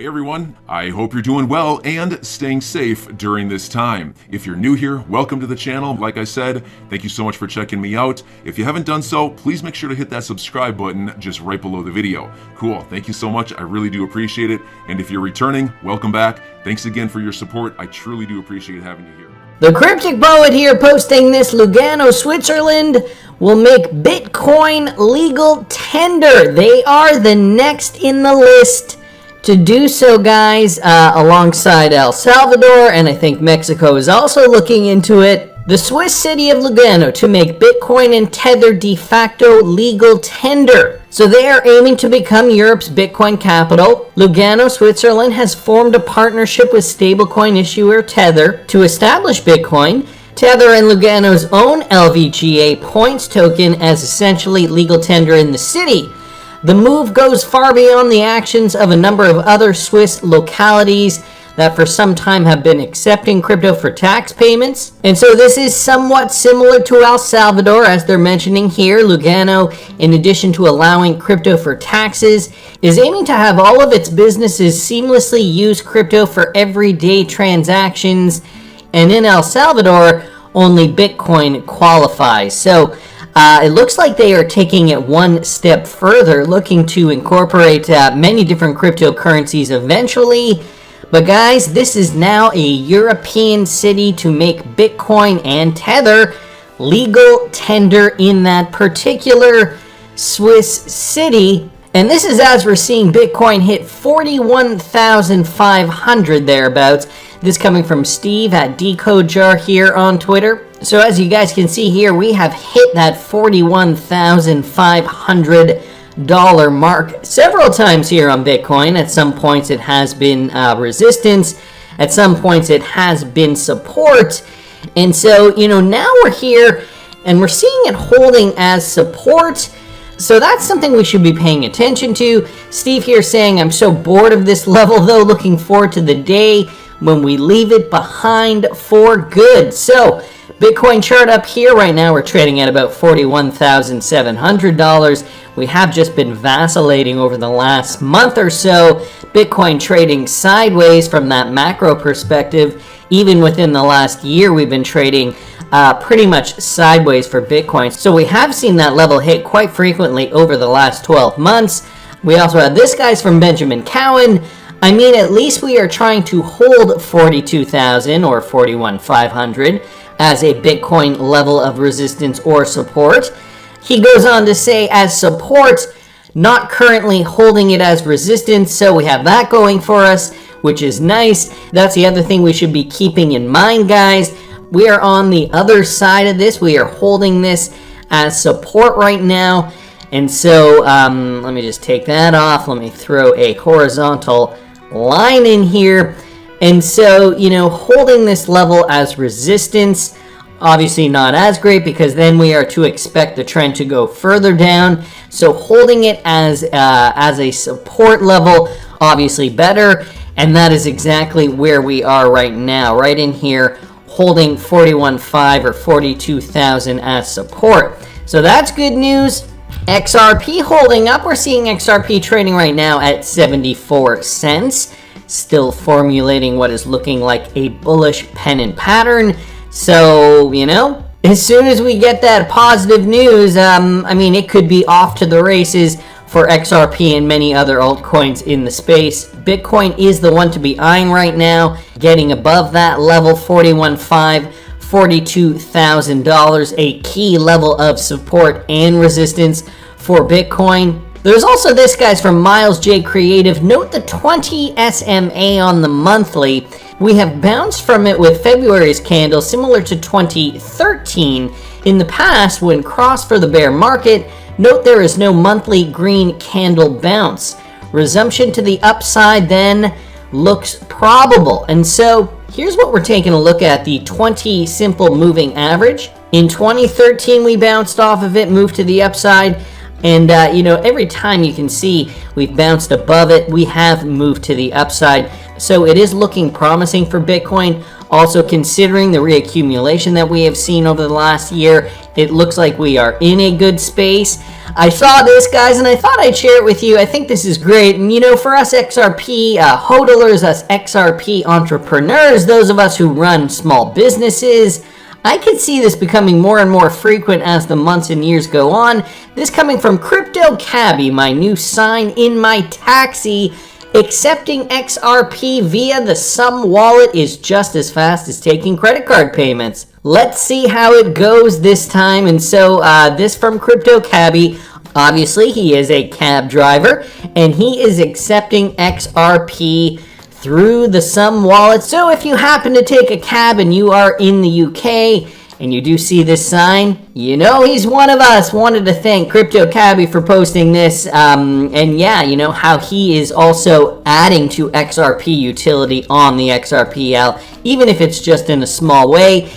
Hey everyone, I hope you're doing well and staying safe during this time. If you're new here, welcome to the channel. Like I said, thank you so much for checking me out. If you haven't done so, please make sure to hit that subscribe button just right below the video. Cool, thank you so much. I really do appreciate it. And if you're returning, welcome back. Thanks again for your support. I truly do appreciate having you here. The Cryptic Poet here posting this. Lugano, Switzerland will make Bitcoin legal tender. They are the next in the list to do so, guys, alongside El Salvador, and I think Mexico is also looking into it. The Swiss city of Lugano to make Bitcoin and Tether de facto legal tender. So they are aiming to become Europe's Bitcoin capital. Lugano, Switzerland has formed a partnership with stablecoin issuer Tether to establish Bitcoin, Tether and Lugano's own LVGA points token as essentially legal tender in the city. The move goes far beyond the actions of a number of other Swiss localities that for some time have been accepting crypto for tax payments. And so this is somewhat similar to El Salvador, as they're mentioning here. Lugano, in addition to allowing crypto for taxes, is aiming to have all of its businesses seamlessly use crypto for everyday transactions. And in El Salvador, only Bitcoin qualifies. So it looks like they are taking it one step further, looking to incorporate many different cryptocurrencies eventually. But guys, this is now a European city to make Bitcoin and Tether legal tender in that particular Swiss city. And this is as we're seeing Bitcoin hit 41,500 thereabouts. This coming from Steve at Decode Jar here on Twitter. So as you guys can see here, we have hit that $41,500 mark several times here on Bitcoin. At some points it has been resistance. At some points it has been support. And so, now we're here and we're seeing it holding as support. So that's something we should be paying attention to. Steve here saying, I'm so bored of this level though, looking forward to the day when we leave it behind for good. So Bitcoin chart up here right now, we're trading at about $41,700. We have just been vacillating over the last month or so. Bitcoin trading sideways from that macro perspective. Even within the last year, we've been trading pretty much sideways for Bitcoin. So we have seen that level hit quite frequently over the last 12 months. We also have this guy's from Benjamin Cowan. I mean, at least we are trying to hold 42,000 or 41,500 as a Bitcoin level of resistance or support. He goes on to say, as support, not currently holding it as resistance, so we have that going for us, which is nice. That's the other thing we should be keeping in mind, guys. We are on the other side of this. We are holding this as support right now. And so let me just take that off. Let me throw a horizontal line in here. And so, holding this level as resistance, obviously not as great because then we are to expect the trend to go further down. So holding it as a support level, obviously better. And that is exactly where we are right now, right in here, holding 41.5 or 42,000 as support. So that's good news. XRP holding up. We're seeing XRP trading right now at 74 cents. Still formulating what is looking like a bullish pennant pattern. So, as soon as we get that positive news, it could be off to the races for XRP and many other altcoins in the space. Bitcoin is the one to be eyeing right now, getting above that level, $41,500, $42,000, a key level of support and resistance for Bitcoin. There's also this, guys, from Miles J Creative. Note the 20 SMA on the monthly. We have bounced from it with February's candle, similar to 2013. In the past, when crossed for the bear market, note there is no monthly green candle bounce. Resumption to the upside then looks probable. And so here's what we're taking a look at, the 20 simple moving average. In 2013, we bounced off of it, moved to the upside. And, every time you can see we've bounced above it, we have moved to the upside. So it is looking promising for Bitcoin. Also, considering the reaccumulation that we have seen over the last year, it looks like we are in a good space. I saw this, guys, and I thought I'd share it with you. I think this is great. And, for us XRP hodlers, us XRP entrepreneurs, those of us who run small businesses, I could see this becoming more and more frequent as the months and years go on. This coming from Crypto Cabbie, my new sign in my taxi. Accepting XRP via the Sum wallet is just as fast as taking credit card payments. Let's see how it goes this time. And so this from Crypto Cabbie. Obviously, he is a cab driver, and he is accepting XRP through the Sum wallet. So if you happen to take a cab and you are in the UK and you do see this sign, he's one of us. Wanted to thank Crypto Cabbie for posting this. And yeah, how he is also adding to XRP utility on the XRPL, even if it's just in a small way.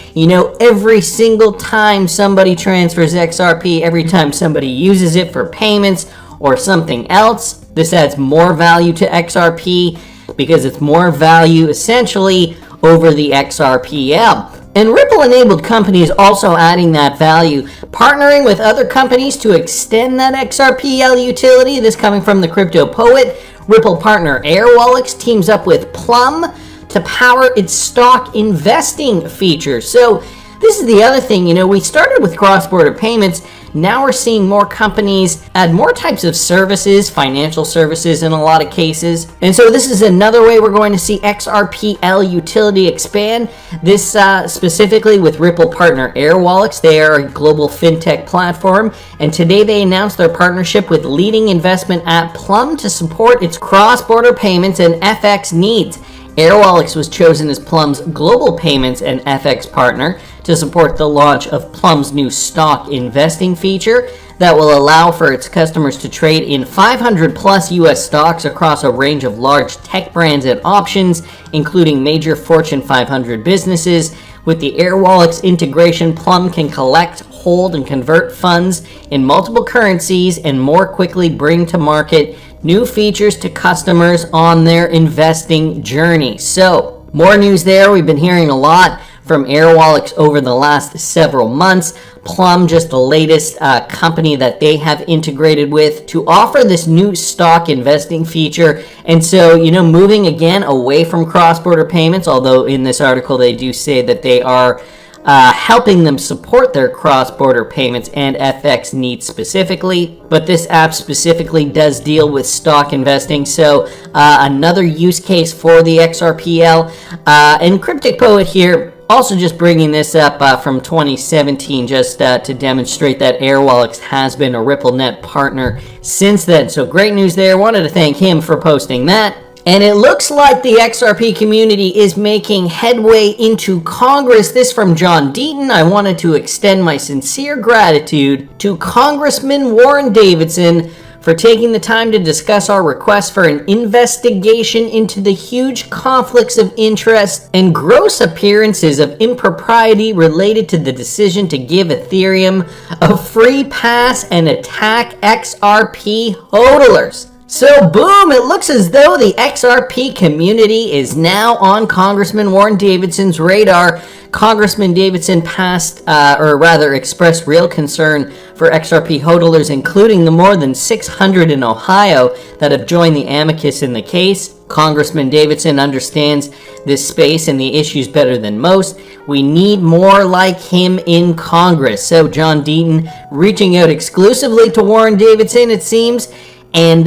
Every single time somebody transfers XRP, every time somebody uses it for payments or something else, this adds more value to XRP because it's more value essentially over the XRPL. And Ripple-enabled companies also adding that value, partnering with other companies to extend that XRPL utility. This coming from the Crypto Poet. Ripple partner Airwallex teams up with Plum to power its stock investing features. So this is the other thing, we started with cross-border payments. Now we're seeing more companies add more types of services, financial services in a lot of cases. And so this is another way we're going to see XRPL utility expand. This specifically with Ripple partner Airwallex. They are a global fintech platform. And today they announced their partnership with leading investment app Plum to support its cross-border payments and FX needs. Airwallex was chosen as Plum's global payments and FX partner to support the launch of Plum's new stock investing feature that will allow for its customers to trade in 500 plus US stocks across a range of large tech brands and options, including major Fortune 500 businesses. With the Airwallex integration, Plum can collect, hold, and convert funds in multiple currencies and more quickly bring to market new features to customers on their investing journey. So, more news there. We've been hearing a lot from Airwallex over the last several months. Plum, just the latest company that they have integrated with to offer this new stock investing feature. And so, moving again away from cross-border payments, although in this article they do say that they are helping them support their cross-border payments and FX needs specifically. But this app specifically does deal with stock investing. So another use case for the XRPL. And Cryptic Poet here also just bringing this up from 2017 just to demonstrate that Airwallex has been a RippleNet partner since then. So great news there. Wanted to thank him for posting that. And it looks like the XRP community is making headway into Congress. This from John Deaton. I wanted to extend my sincere gratitude to Congressman Warren Davidson for taking the time to discuss our request for an investigation into the huge conflicts of interest and gross appearances of impropriety related to the decision to give Ethereum a free pass and attack XRP hodlers. So boom, it looks as though the XRP community is now on Congressman Warren Davidson's radar. Congressman Davidson expressed real concern for XRP hodlers, including the more than 600 in Ohio that have joined the amicus in the case. Congressman Davidson understands this space and the issues better than most. We need more like him in Congress. So John Deaton reaching out exclusively to Warren Davidson, it seems. And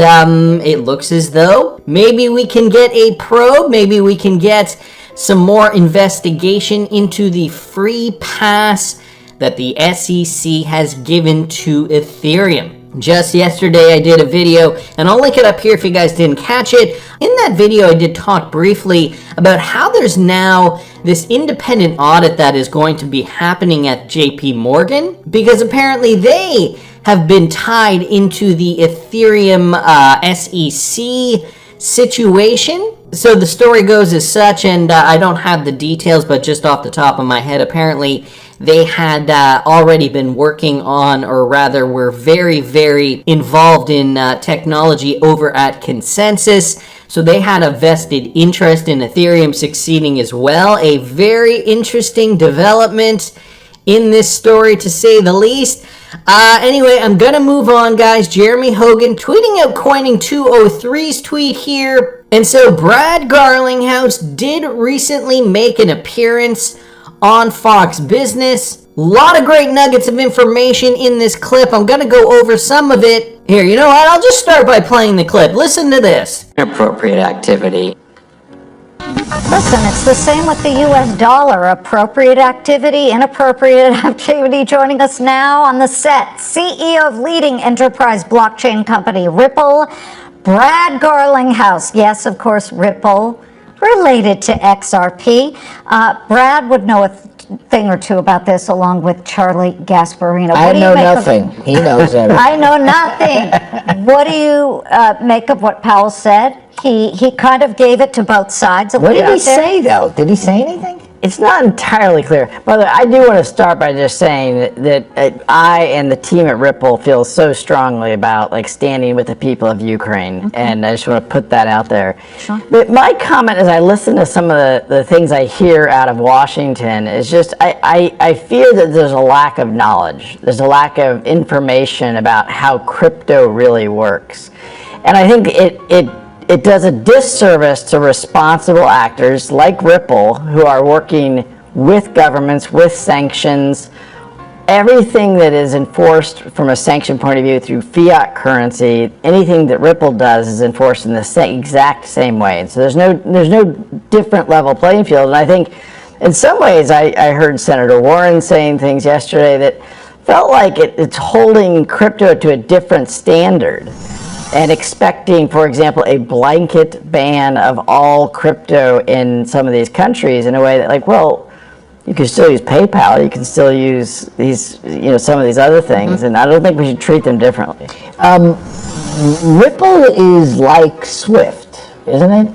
it looks as though maybe we can get a probe, maybe we can get some more investigation into the free pass that the SEC has given to Ethereum. Just yesterday I did a video, and I'll link it up here if you guys didn't catch it. In that video I did talk briefly about how there's now this independent audit that is going to be happening at JP Morgan, because apparently they have been tied into the Ethereum SEC situation. So the story goes as such, and I don't have the details, but just off the top of my head, apparently they had already been working on, or rather were very, very involved in technology over at Consensus. So they had a vested interest in Ethereum succeeding as well. A very interesting development in this story, to say the least. Anyway, I'm going to move on, guys. Jeremy Hogan tweeting out Coining203's tweet here. And so Brad Garlinghouse did recently make an appearance on Fox Business. A lot of great nuggets of information in this clip. I'm going to go over some of it. Here, you know what? I'll just start by playing the clip. Listen to this. Inappropriate activity. Listen, it's the same with the U.S. dollar. Appropriate activity, inappropriate activity. Joining us now on the set, CEO of leading enterprise blockchain company Ripple, Brad Garlinghouse. Yes, of course, Ripple, related to XRP. Brad would know a thing or two about this, along with Charlie Gasparino. I know nothing. He knows everything. I know nothing. What do you make of what Powell said? He kind of gave it to both sides. What did he say, though? Did he say anything? It's not entirely clear. By the way, I do want to start by just saying that I and the team at Ripple feel so strongly about standing with the people of Ukraine, and I just want to put that out there. Sure. But my comment as I listen to some of the things I hear out of Washington is just I fear that there's a lack of knowledge. There's a lack of information about how crypto really works. And I think it does a disservice to responsible actors like Ripple who are working with governments, with sanctions. Everything that is enforced from a sanction point of view through fiat currency, anything that Ripple does is enforced in the exact same way. And so there's no different level playing field. And I think in some ways I heard Senator Warren saying things yesterday that felt like it's holding crypto to a different standard, and expecting, for example, a blanket ban of all crypto in some of these countries in a way that, you can still use PayPal, you can still use these, some of these other things, and I don't think we should treat them differently. Ripple is like Swift, isn't it?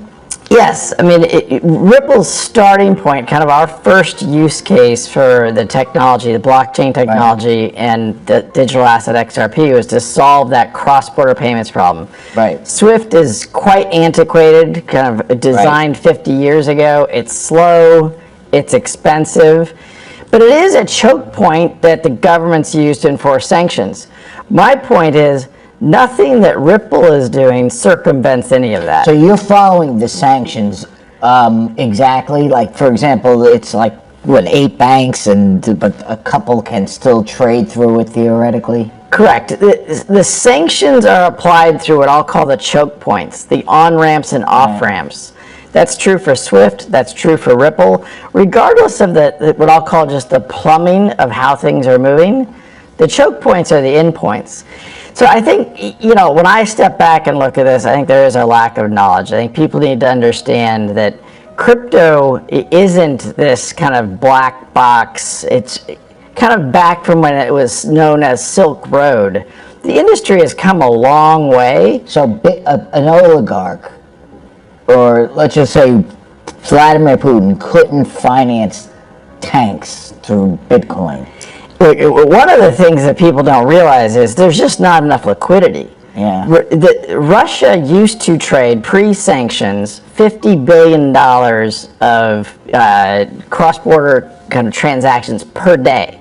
Yes, I mean, Ripple's starting point, kind of our first use case for the technology, the blockchain technology, right, and the digital asset XRP was to solve that cross-border payments problem. Right. Swift is quite antiquated, kind of designed 50 years ago. It's slow, it's expensive, but it is a choke point that the governments use to enforce sanctions. My point is, nothing that Ripple is doing circumvents any of that. So you're following the sanctions exactly? Like, for example, it's 8 banks, but a couple can still trade through it theoretically? Correct. The sanctions are applied through what I'll call the choke points, the on-ramps and off-ramps. That's true for Swift, that's true for Ripple. Regardless of what I'll call just the plumbing of how things are moving, the choke points are the endpoints. So I think, when I step back and look at this, I think there is a lack of knowledge. I think people need to understand that crypto isn't this kind of black box. It's kind of back from when it was known as Silk Road. The industry has come a long way. So an oligarch, or let's just say Vladimir Putin, couldn't finance tanks through Bitcoin. One of the things that people don't realize is there's just not enough liquidity. Yeah. Russia used to trade pre-sanctions $50 billion of cross-border kind of transactions per day.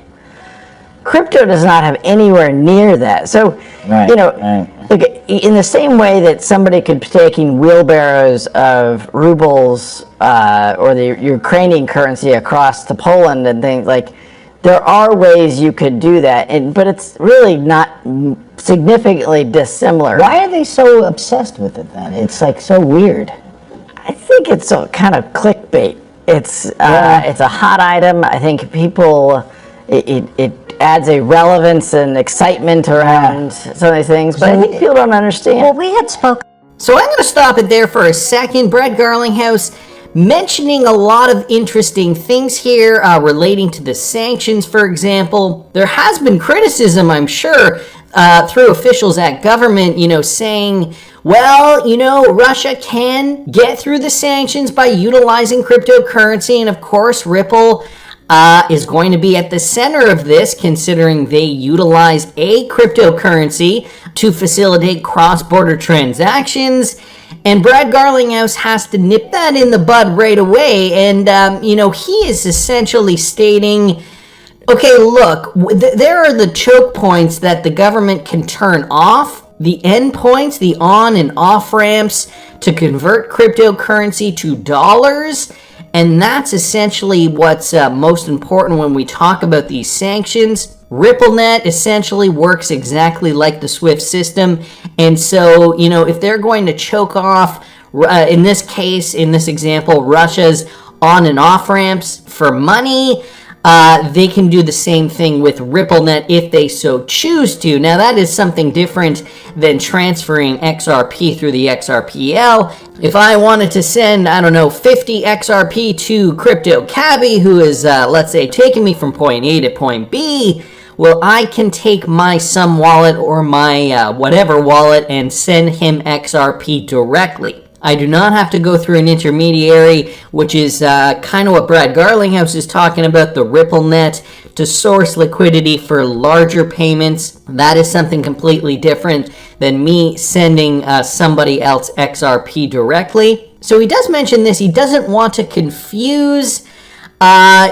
Crypto does not have anywhere near that. So, in the same way that somebody could be taking wheelbarrows of rubles or the Ukrainian currency across to Poland and things there are ways you could do that, but it's really not significantly dissimilar. Why are they so obsessed with it then? It's so weird. I think it's a kind of clickbait. It's a hot item. I think people, it adds a relevance and excitement around some of these things, but I think people don't understand. Well, we had spoken. So I'm going to stop it there for a second. Brad Garlinghouse mentioning a lot of interesting things here relating to the sanctions, for example. There has been criticism, I'm sure, through officials at government, saying, Russia can get through the sanctions by utilizing cryptocurrency. And of course, Ripple is going to be at the center of this, considering they utilize a cryptocurrency to facilitate cross-border transactions. And Brad Garlinghouse has to nip that in the bud right away. And, he is essentially stating, okay, look, there are the choke points that the government can turn off, the end points, the on and off ramps to convert cryptocurrency to dollars. And that's essentially what's most important when we talk about these sanctions. RippleNet essentially works exactly like the SWIFT system. And so, if they're going to choke off, in this case, in this example, Russia's on and off ramps for money, they can do the same thing with RippleNet if they so choose to. Now, that is something different than transferring XRP through the XRPL. If I wanted to send, 50 XRP to Crypto Cabby, who is, let's say, taking me from point A to point B, well, I can take my Sum wallet or my whatever wallet and send him XRP directly. I do not have to go through an intermediary, which is kind of what Brad Garlinghouse is talking about, the RippleNet, to source liquidity for larger payments. That is something completely different than me sending somebody else XRP directly. So he does mention this. He doesn't want to confuse the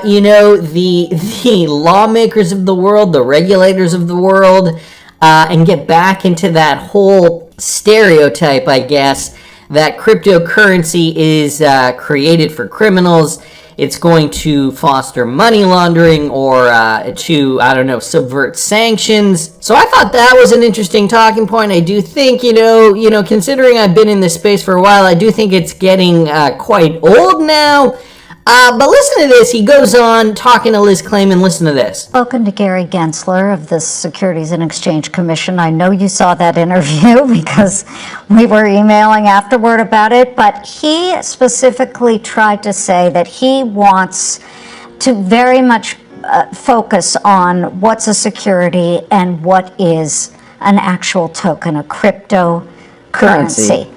lawmakers of the world, the regulators of the world, and get back into that whole stereotype, I guess, that cryptocurrency is created for criminals. It's going to foster money laundering or to, subvert sanctions. So I thought that was an interesting talking point. I do think, considering I've been in this space for a while, I do think it's getting quite old now. But listen to this. He goes on talking to Liz Clayman. Listen to this. Spoken to Gary Gensler of the Securities and Exchange Commission. I know you saw that interview because we were emailing afterward about it, but he specifically tried to say that he wants to very much focus on what's a security and what is an actual token, a cryptocurrency.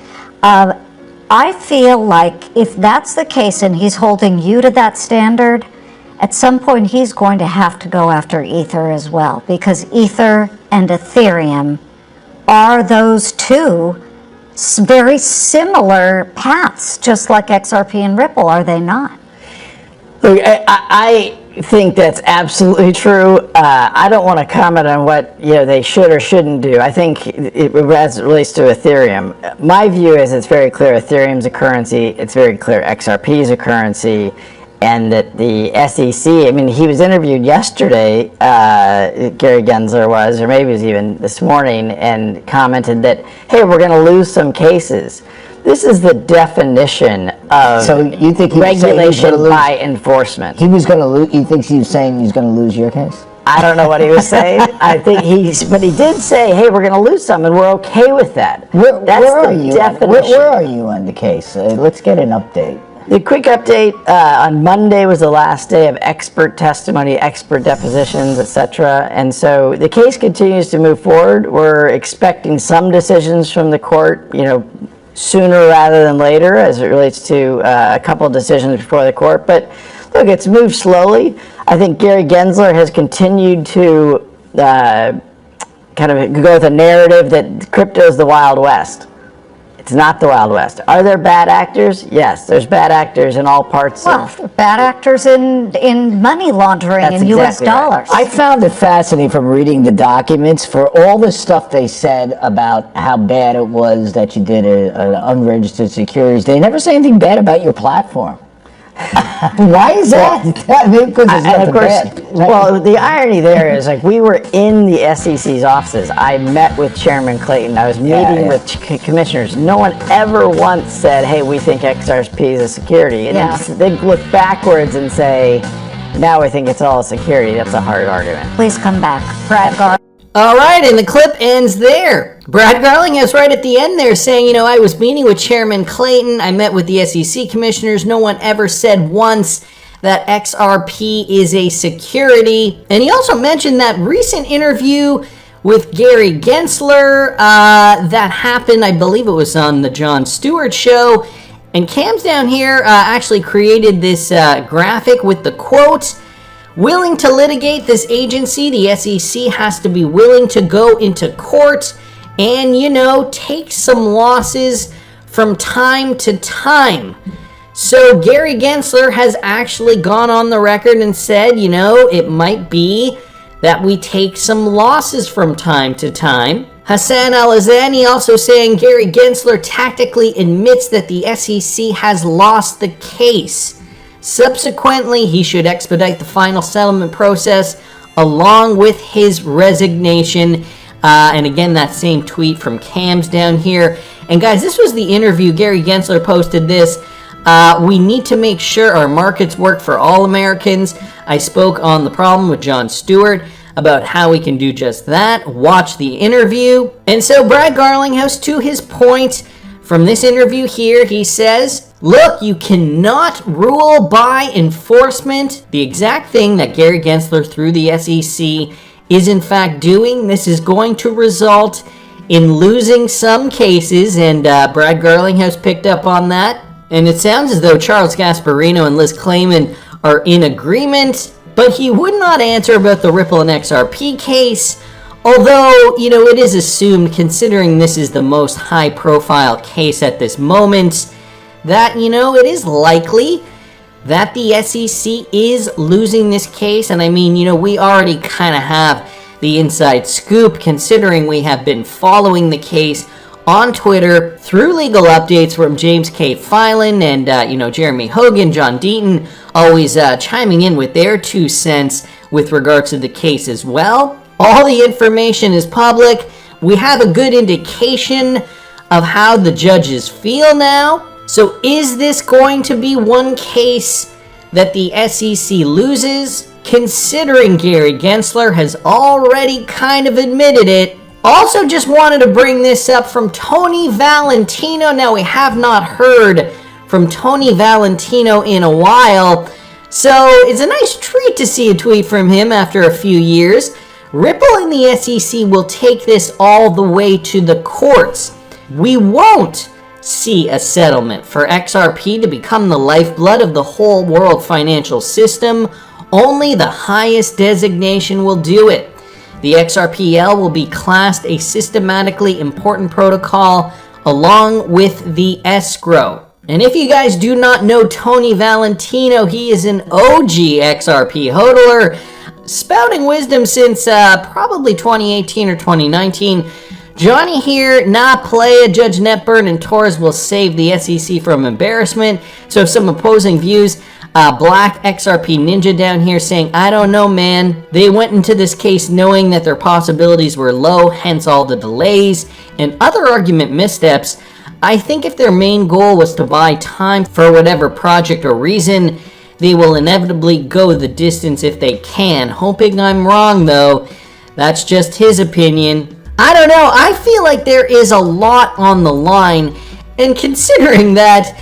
I feel like if that's the case and he's holding you to that standard, at some point he's going to have to go after Ether as well, because Ether and Ethereum are those two very similar paths, just like XRP and Ripple, are they not? Look, I think that's absolutely true. I don't want to comment on what they should or shouldn't do. I think as it relates to Ethereum, my view is it's very clear Ethereum's a currency. It's very clear XRP is a currency, and that the SEC. He was interviewed yesterday. Gary Gensler was, or maybe it was even this morning, and commented that, hey, we're going to lose some cases. This is the definition of regulation by enforcement. He was going to lose. He thinks he was saying he's going to lose your case? I don't know what he was saying. I think but he did say, hey, we're going to lose some, and we're okay with that. Where are you on the case? Let's get an update. The quick update, on Monday was the last day of expert testimony, expert depositions, etc. And so the case continues to move forward. We're expecting some decisions from the court, sooner rather than later as it relates to a couple of decisions before the court. But look, it's moved slowly. I think Gary Gensler has continued to kind of go with a narrative that crypto is the Wild West. It's not the Wild West. Are there bad actors? Yes, there's bad actors in all parts of... bad actors in money laundering and U.S. dollars. I found it fascinating from reading the documents for all the stuff they said about how bad it was that you did an unregistered securities. They never say anything bad about your platform. Why is that? Because it's nothing bad. Well, the irony there is, we were in the SEC's offices. I met with Chairman Clayton. I was meeting with commissioners. No one ever once said, hey, we think XRP is a security. And they look backwards and say, now we think it's all a security. That's a hard argument. Please come back. Brad Gar. All right, and the clip ends there. Brad Garlinghouse right at the end there saying, I was meeting with Chairman Clayton. I met with the SEC commissioners. No one ever said once that XRP is a security. And he also mentioned that recent interview with Gary Gensler that happened, I believe it was on the Jon Stewart show. And Cam's down here actually created this graphic with the quote. willing to litigate. This agency, the SEC, has to be willing to go into court and, take some losses from time to time. So Gary Gensler has actually gone on the record and said, it might be that we take some losses from time to time. Hassan Al-Azani also saying Gary Gensler tactically admits that the SEC has lost the case. Subsequently, he should expedite the final settlement process along with his resignation. And again, that same tweet from Cams down here. And guys, this was the interview. Gary Gensler posted this. We need to make sure our markets work for all Americans. I spoke on The Problem with Jon Stewart about how we can do just that. Watch the interview. And so Brad Garlinghouse, to his point from this interview here, he says, look, you cannot rule by enforcement. The exact thing that Gary Gensler through the SEC is in fact doing. This is going to result in losing some cases, and Brad Garlinghouse picked up on that. And it sounds as though Charles Gasparino and Liz Clayman are in agreement, but he would not answer about the Ripple and XRP case, although, it is assumed, considering this is the most high-profile case at this moment, that, it is likely that the SEC is losing this case. And I mean, we already kind of have the inside scoop, considering we have been following the case on Twitter through legal updates from James K. Filan and, Jeremy Hogan, John Deaton, always chiming in with their 2 cents with regards to the case as well. All the information is public. We have a good indication of how the judges feel now. So is this going to be one case that the SEC loses? Considering Gary Gensler has already kind of admitted it. Also just wanted to bring this up from Tony Valentino. Now, we have not heard from Tony Valentino in a while, so it's a nice treat to see a tweet from him after a few years. Ripple and the SEC will take this all the way to the courts. We won't see a settlement for XRP to become the lifeblood of the whole world financial system. Only the highest designation will do it. The XRPL will be classed a systematically important protocol along with the escrow. And if you guys do not know Tony Valentino, he is an OG XRP hodler, spouting wisdom since probably 2018 or 2019. Johnny here, nah play, Judge Netburn and Torres will save the SEC from embarrassment. So some opposing views. Black XRP Ninja down here saying, I don't know, man. They went into this case knowing that their possibilities were low, hence all the delays and other argument missteps. I think if their main goal was to buy time for whatever project or reason, they will inevitably go the distance if they can. Hoping I'm wrong, though. That's just his opinion. I don't know. I feel like there is a lot on the line, and considering that,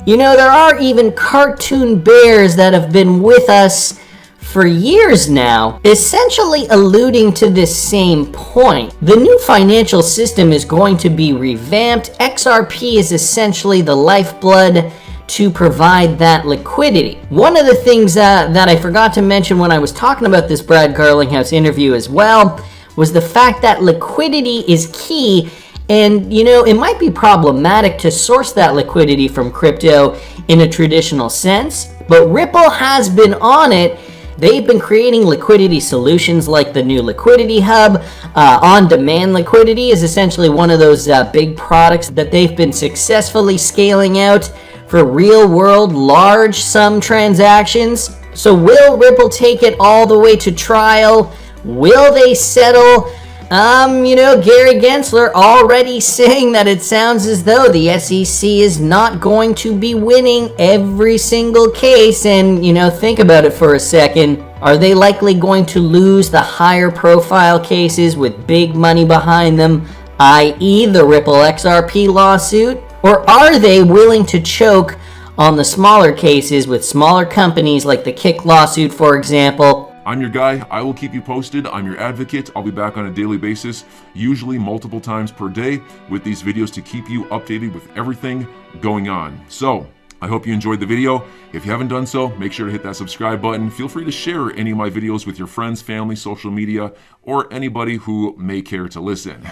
there are even cartoon bears that have been with us for years now, essentially alluding to this same point. The new financial system is going to be revamped. XRP is essentially the lifeblood to provide that liquidity. One of the things that I forgot to mention when I was talking about this Brad Garlinghouse interview as well was the fact that liquidity is key. And, it might be problematic to source that liquidity from crypto in a traditional sense, but Ripple has been on it. They've been creating liquidity solutions like the new Liquidity Hub. On-demand liquidity is essentially one of those big products that they've been successfully scaling out for real-world large sum transactions. So will Ripple take it all the way to trial? Will they settle? Gary Gensler already saying that it sounds as though the SEC is not going to be winning every single case. And, think about it for a second. Are they likely going to lose the higher profile cases with big money behind them, i.e. the Ripple XRP lawsuit? Or are they willing to choke on the smaller cases with smaller companies like the Kick lawsuit, for example? I'm your guy. I will keep you posted. I'm your advocate. I'll be back on a daily basis, usually multiple times per day, with these videos to keep you updated with everything going on. So, I hope you enjoyed the video. If you haven't done so, make sure to hit that subscribe button. Feel free to share any of my videos with your friends, family, social media, or anybody who may care to listen.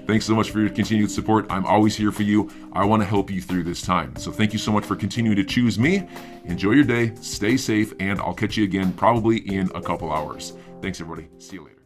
Thanks so much for your continued support. I'm always here for you. I want to help you through this time. So thank you so much for continuing to choose me. Enjoy your day, stay safe, and I'll catch you again probably in a couple hours. Thanks, everybody. See you later.